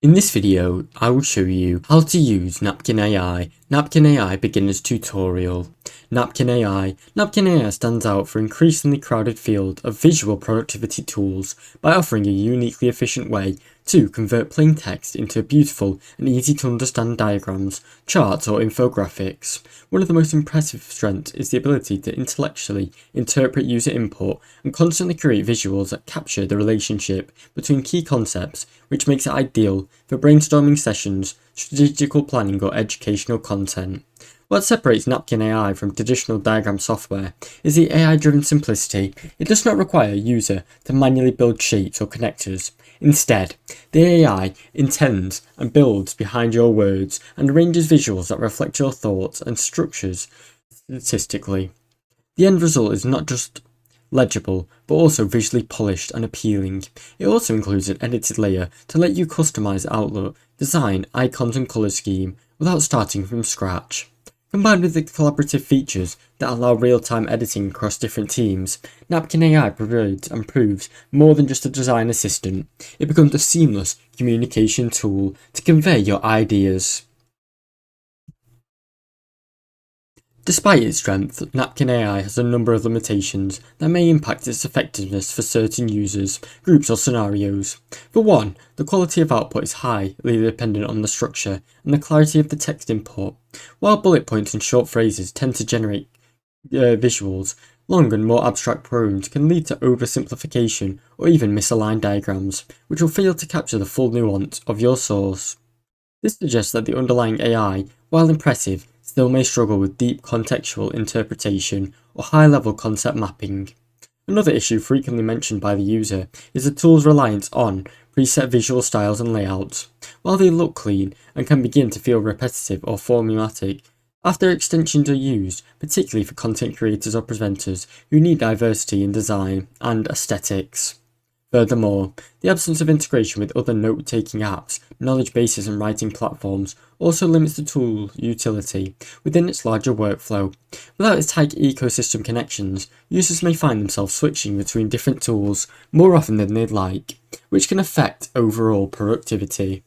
In this video, I will show you how to use Napkin AI, Napkin AI Beginner's Tutorial. Napkin AI stands out for an increasingly crowded field of visual productivity tools by offering a uniquely efficient way to convert plain text into beautiful and easy to understand diagrams, charts or infographics. One of the most impressive strengths is the ability to intellectually interpret user input and constantly create visuals that capture the relationship between key concepts, which makes it ideal for brainstorming sessions, strategical planning or educational content. What separates Napkin AI from traditional diagram software is the AI-driven simplicity. It does not require a user to manually build shapes or connectors. Instead, the AI intends and builds behind your words and arranges visuals that reflect your thoughts and structures statistically. The end result is not just legible, but also visually polished and appealing. It also includes an edited layer to let you customize outlook, design, icons and color scheme without starting from scratch. Combined with the collaborative features that allow real-time editing across different teams, Napkin AI provides and proves more than just a design assistant. It becomes a seamless communication tool to convey your ideas. Despite its strength, Napkin AI has a number of limitations that may impact its effectiveness for certain users, groups or scenarios. For one, the quality of output is highly dependent on the structure and the clarity of the text input. While bullet points and short phrases tend to generate visuals, long and more abstract poems can lead to oversimplification or even misaligned diagrams, which will fail to capture the full nuance of your source. This suggests that the underlying AI, while impressive, still may struggle with deep contextual interpretation or high-level concept mapping. Another issue frequently mentioned by the user is the tool's reliance on preset visual styles and layouts. While they look clean and can begin to feel repetitive or formulaic, after extensions are used, particularly for content creators or presenters who need diversity in design and aesthetics. Furthermore, the absence of integration with other note-taking apps, knowledge bases and writing platforms also limits the tool's utility within its larger workflow. Without its tight ecosystem connections, users may find themselves switching between different tools more often than they'd like, which can affect overall productivity.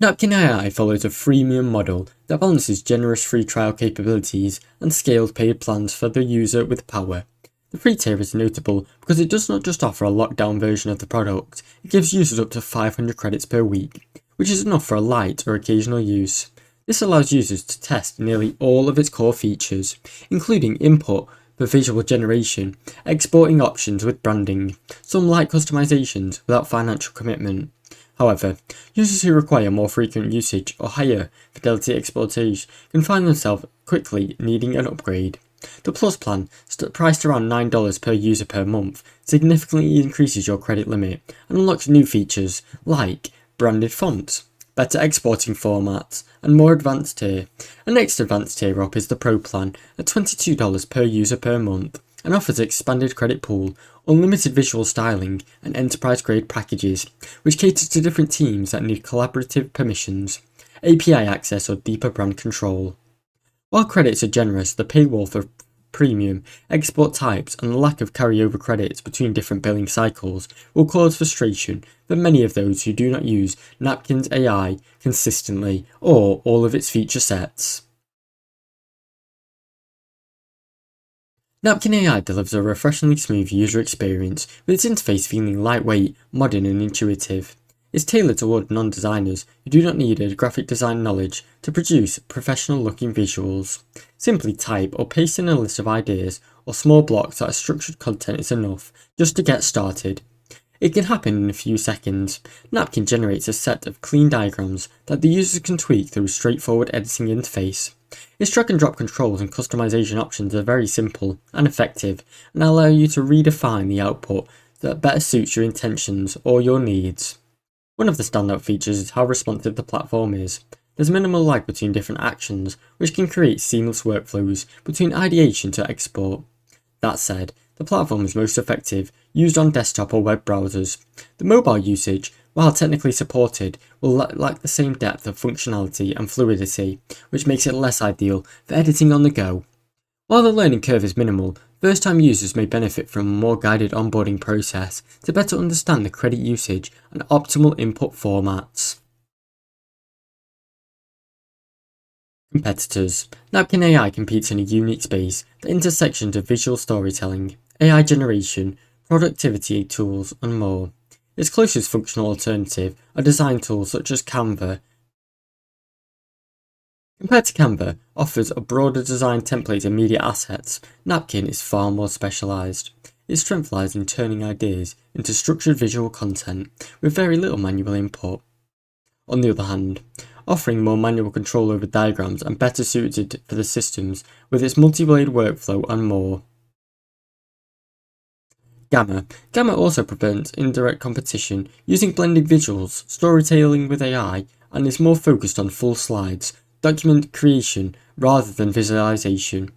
Napkin AI follows a freemium model that balances generous free trial capabilities and scaled paid plans for the user with power. The free tier is notable because it does not just offer a locked-down version of the product, it gives users up to 500 credits per week, which is enough for a light or occasional use. This allows users to test nearly all of its core features, including input for visual generation, exporting options with branding, some light customizations without financial commitment. However, users who require more frequent usage or higher fidelity exploitation can find themselves quickly needing an upgrade. The Plus plan, priced around $9 per user per month, significantly increases your credit limit and unlocks new features like branded fonts, better exporting formats, and more advanced tier. A next advanced tier up is the Pro plan at $22 per user per month and offers expanded credit pool, unlimited visual styling, and enterprise-grade packages, which cater to different teams that need collaborative permissions, API access or deeper brand control. While credits are generous, the paywall for premium, export types, and the lack of carryover credits between different billing cycles will cause frustration for many of those who do not use Napkin's AI consistently or all of its feature sets. Napkin AI delivers a refreshingly smooth user experience, with its interface feeling lightweight, modern and intuitive. It's tailored toward non-designers who do not need a graphic design knowledge to produce professional-looking visuals. Simply type or paste in a list of ideas or small blocks that are structured content is enough just to get started. It can happen in a few seconds. Napkin generates a set of clean diagrams that the users can tweak through a straightforward editing interface. Its drag and drop controls and customization options are very simple and effective and allow you to redefine the output that better suits your intentions or your needs. One of the standout features is how responsive the platform is. There's minimal lag between different actions, which can create seamless workflows between ideation to export. That said, the platform is most effective used on desktop or web browsers. The mobile usage, while technically supported, will lack the same depth of functionality and fluidity, which makes it less ideal for editing on the go. While the learning curve is minimal, First-time users may benefit from a more guided onboarding process to better understand the credit usage and optimal input formats. Competitors. Napkin AI competes in a unique space, the intersections of visual storytelling, AI generation, productivity tools, and more. Its closest functional alternative are design tools such as Canva. Compared to Canva, offers a broader design template and media assets, Napkin is far more specialised. Its strength lies in turning ideas into structured visual content with very little manual input. On the other hand, offering more manual control over diagrams and better suited for the systems with its multi-blade workflow and more. Gamma. Gamma also prevents indirect competition using blended visuals, storytelling with AI, and is more focused on full slides, document creation rather than visualization.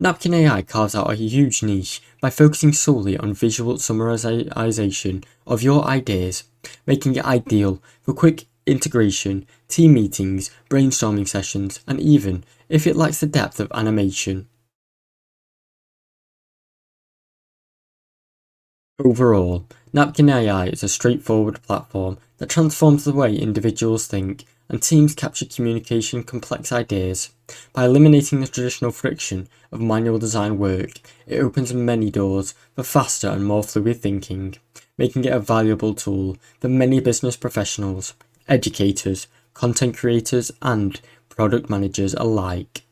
Napkin AI carves out a huge niche by focusing solely on visual summarization of your ideas, making it ideal for quick integration, team meetings, brainstorming sessions, and even if it lacks the depth of animation. Overall, Napkin AI is a straightforward platform that transforms the way individuals think and teams capture communication complex ideas. By eliminating the traditional friction of manual design work, it opens many doors for faster and more fluid thinking, making it a valuable tool for many business professionals, educators, content creators, and product managers alike.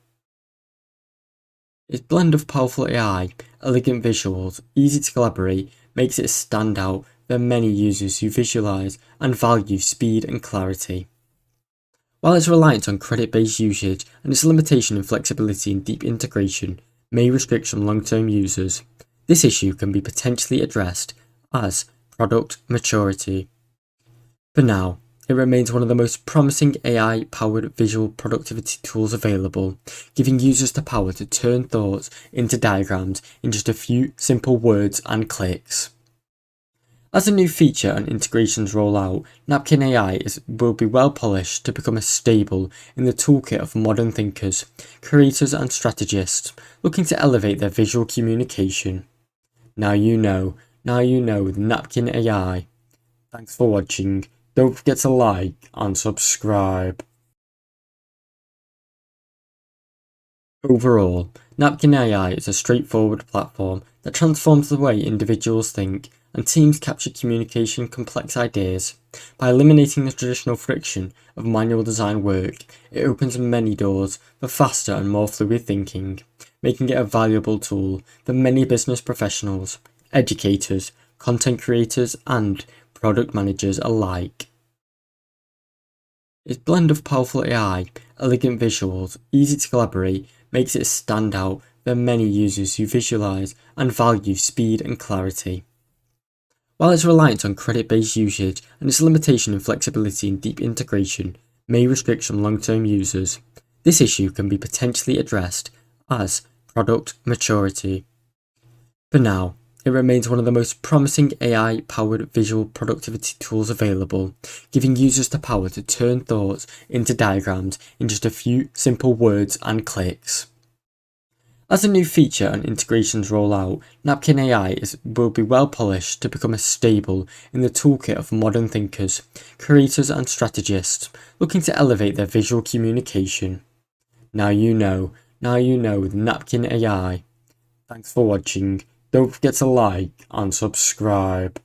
Its blend of powerful AI, elegant visuals, easy to collaborate, makes it stand out for many users who visualize and value speed and clarity. While its reliance on credit-based usage and its limitation in flexibility and deep integration may restrict some long-term users, this issue can be potentially addressed as product maturity. For now, it remains one of the most promising AI-powered visual productivity tools available, giving users the power to turn thoughts into diagrams in just a few simple words and clicks. As a new feature and integrations roll out, Napkin AI will be well polished to become a staple in the toolkit of modern thinkers, creators and strategists looking to elevate their visual communication. Now you know with Napkin AI. Thanks for watching. Don't forget to like and subscribe. Overall, Napkin AI is a straightforward platform that transforms the way individuals think and teams capture communication complex ideas. By eliminating the traditional friction of manual design work, it opens many doors for faster and more fluid thinking, making it a valuable tool for many business professionals, educators, content creators, and product managers alike. Its blend of powerful AI, elegant visuals, easy to collaborate, makes it stand out for many users who visualize and value speed and clarity. While its reliance on credit-based usage and its limitation in flexibility and deep integration may restrict some long-term users, this issue can be potentially addressed as product maturity. For now, it remains one of the most promising AI-powered visual productivity tools available, giving users the power to turn thoughts into diagrams in just a few simple words and clicks. As a new feature and integrations roll out, Napkin AI will be well polished to become a staple in the toolkit of modern thinkers, creators and strategists looking to elevate their visual communication. Now you know with Napkin AI. Thanks for watching. Don't forget to like and subscribe.